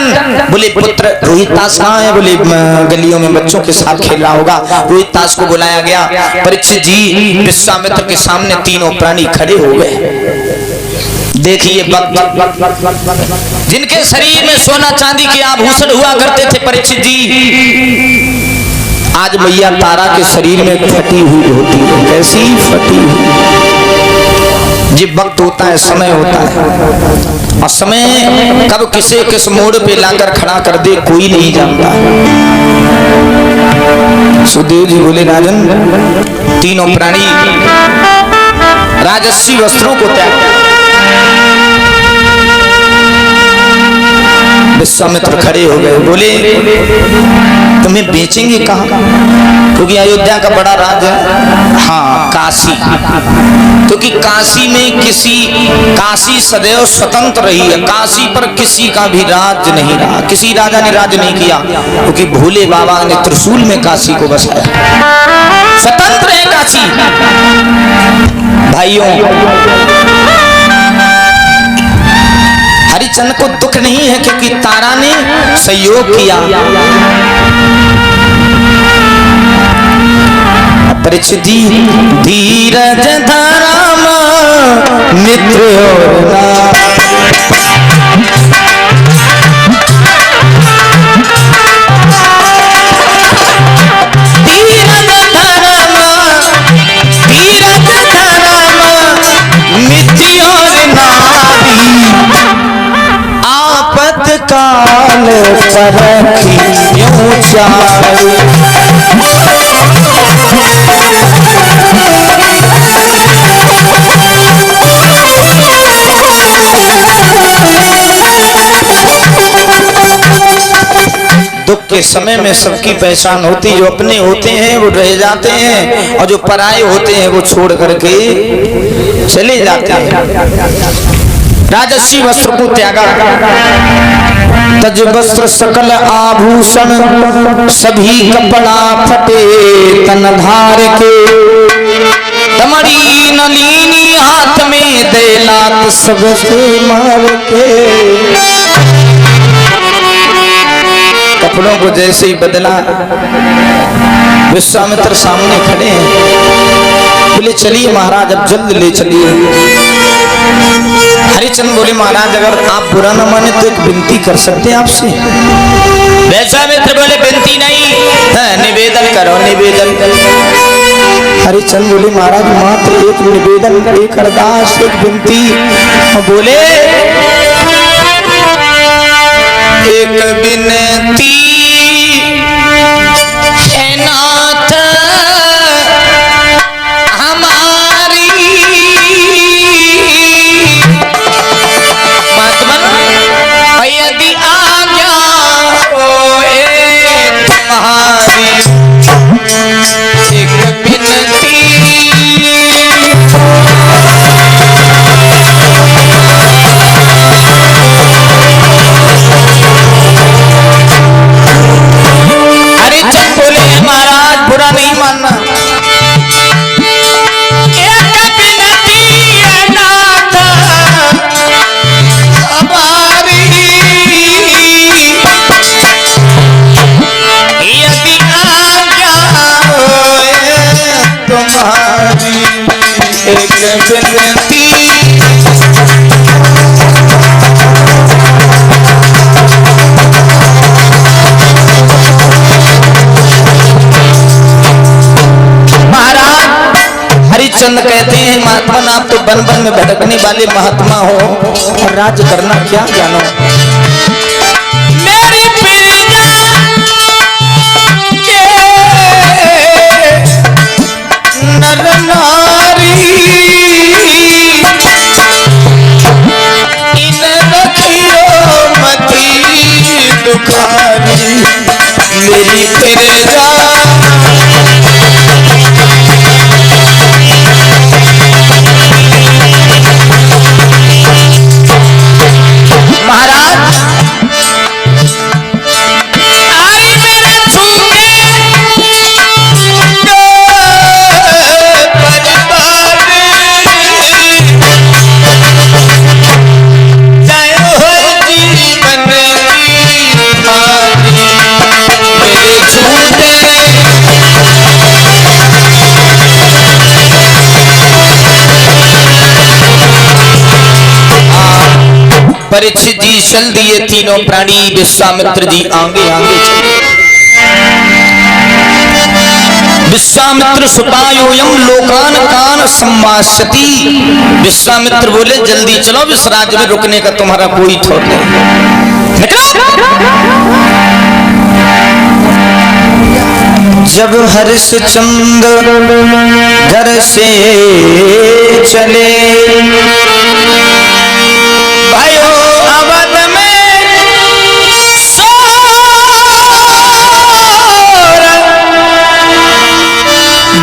राजन। बोले पुत्र रोहितास कहाँ है? बोले गलियों में बच्चों के साथ खेल रहा होगा। रोहितास को बुलाया गया। परीक्षित जी विश्वामित्र के सामने तीनों प्राणी खड़े हो गए। देखिए जिनके शरीर में सोना चांदी के आभूषण हुआ करते थे परीक्षित जी, आज मैया तारा के शरीर में फटी हुई होती है। कैसी फटी हुई? जब वक्त होता है, समय होता है, और समय कब किसे किस मोड़ पे लाकर खड़ा कर दे कोई नहीं जानता। सुखदेव जी बोले राजन, तीनों प्राणी राजसी वस्त्रों को त्याग। विश्वामित्र खड़े हो गए। बोले तुम्हें बेचेंगे कहाँ? क्योंकि अयोध्या का बड़ा राज है। हाँ, काशी, क्योंकि काशी में काशी सदैव स्वतंत्र रही है। काशी पर किसी का भी राज नहीं रहा, किसी राजा ने राज नहीं किया, क्योंकि भोले बाबा ने त्रिशूल में काशी को बसाया। स्वतंत्र है काशी। भाइयों, हरिचंद्र को दुख नहीं है क्योंकि तारा ने सहयोग किया। परीक्षित जी धीरज धर्म मित्र काल परखी यूं चाहे। दुख के समय में सबकी पहचान होती, जो अपने होते हैं वो रह जाते हैं और जो पराये होते हैं वो छोड़ करके चले जाते हैं। राजसी वस्त्र को त्यागा, तज वस्त्र सकल आभूषण सभी कपड़ा फटे तन धार के। तमरी नलिनी हाथ में देलात सबसे मार के। कपड़ों को जैसे ही बदला, विश्वामित्र सामने खड़े हैं। बोले चलिए महाराज, अब जल्द ले चलिए। हरिचंद्र बोले महाराज अगर आप बुरा न माने तो एक विनती कर सकते हैं आपसे। विश्वामित्र बोले विनती नहीं, निवेदन करो, निवेदन। हरिचंद्र बोले महाराज मात्र एक निवेदन, एक अरदास, एक विनती। बोले एक विनती है नाथ हमारी, यदि आज्ञा होए तुम्हारी। एक विनती हरिचंद्र बोले महाराज बुरा नहीं मानना। हरिचंद्र कहते हैं महात्मा आप तो बन बन में भटकने वाले महात्मा हो और राज करना क्या जानो। मेरी प्रिया के नर नारी इन रखियो मती दुखारी। मेरी प्रिया महाराज परीक्षित जी चल दिए तीनों प्राणी, विश्वामित्र जी आगे आगे चले। विश्वामित्र सुतायोयम लोकान कान सम्मास्यति। विश्वामित्र बोले जल्दी चलो, इस राज्य में रुकने का तुम्हारा कोई ठौर नहीं, निकलो। जब हरिश्चंद्र घर से चले, भाइयों अवध में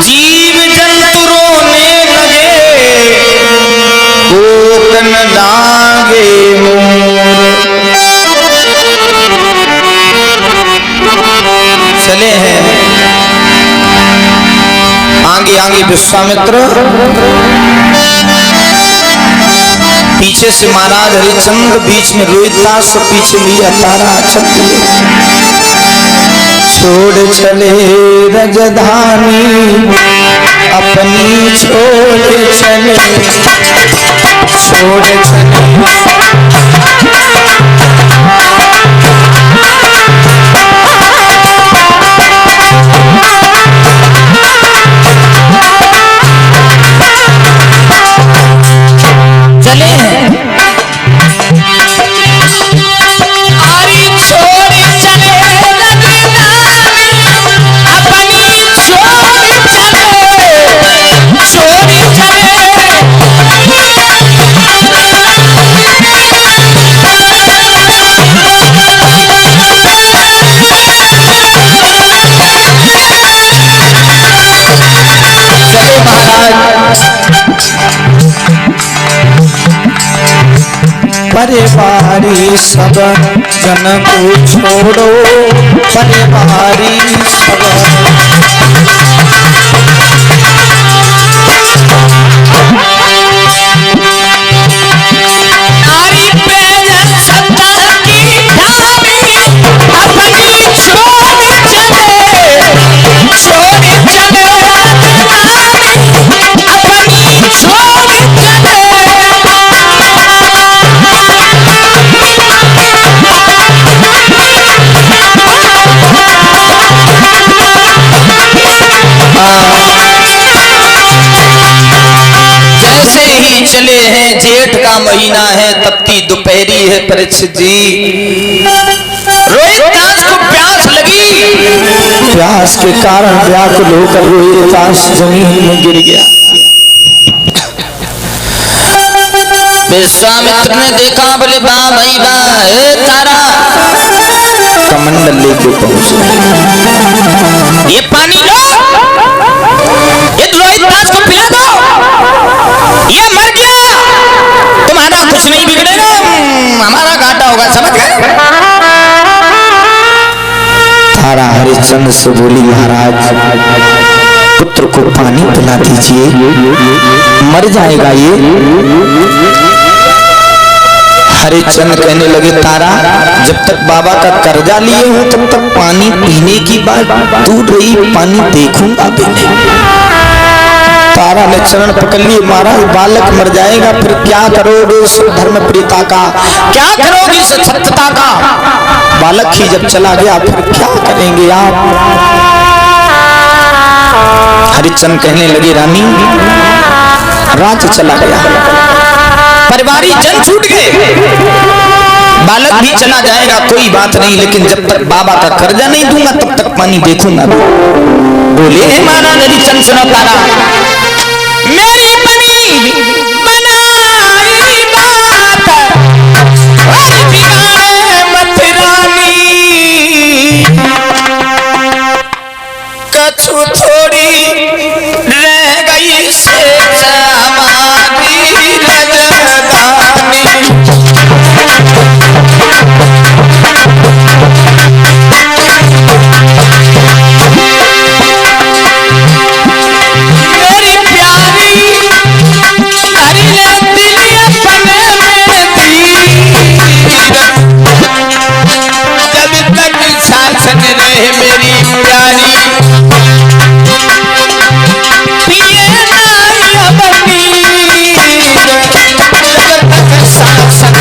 जीव जंतु रोने लगे, कोकन लागे मोर। चले हैं आगे आगे विश्वामित्र, पीछे से महाराज हरिश्चंद्र, बीच में रोहितदास, पीछे लिया तारा छत्र। छोड़ चले रजधानी अपनी, छोड़ चले, छोड़ चले। चले हैं आरी छोड़ चले परिवारी सब जन को छोड़ो, परिवारी सब आरी प्रेम सत्ता की ढाबी अपनी छोड़ चले, छोड़ चले अपनी छोड़ चले। जैसे ही चले हैं, जेठ का महीना है, तपती दोपहरी है। परीक्षित जी, रोहितदास को प्यास लगी, प्यास के कारण व्याकुल होकर रोहितदास जमीन में गिर गया। विश्वामित्र ने देखा, बोले वाह भाई वाह, हे तारा, कमंडल लेके पहुंचे, ये पानी लो, ये रोहितदास को पिला दो, ये मर गया, तुम्हारा कुछ नहीं बिगड़ेगा, हमारा घाटा होगा, समझ गए। तारा हरिश्चंद्र से बोली, महाराज पुत्र को पानी पिला दीजिए, मर जाएगा ये। हरिश्चंद्र कहने लगे, तारा जब तक बाबा का कर्जा लिए हूं तब तक पानी पीने की बात दूर रही, पानी देखूंगा भी नहीं। तारा ने चरण पकड़ लिए, महाराज बालक मर जाएगा, फिर क्या करोगे इस धर्म प्रीता का, क्या करोगे इस सत्यता का, बालक ही जब चला गया फिर क्या करेंगे आप। हरिश्चंद्र कहने लगे, रानी राज्य चला गया, परिवारी जन छूट गए, बालक भी चला जाएगा, कोई बात नहीं, लेकिन जब तक बाबा का कर्जा नहीं दूंगा तब तक पानी देखूंगा। बोले, हे महाराज हरिश्चंद्र सुनो, तारा मेरी बनी बनाई बात बिगाड़े मत रानी, कछु थोड़ी रह गई से हमारी रजदानी। मेरी प्यारी हरी ने दिल अपने में दी, जब तक शासन रहे मेरी प्यारी, पिए ना अपनी, जब तक शासन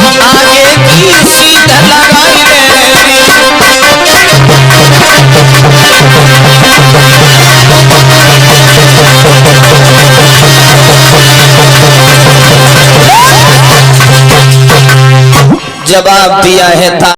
आगे की सीध लगाई मेरी। जवाब दिया है था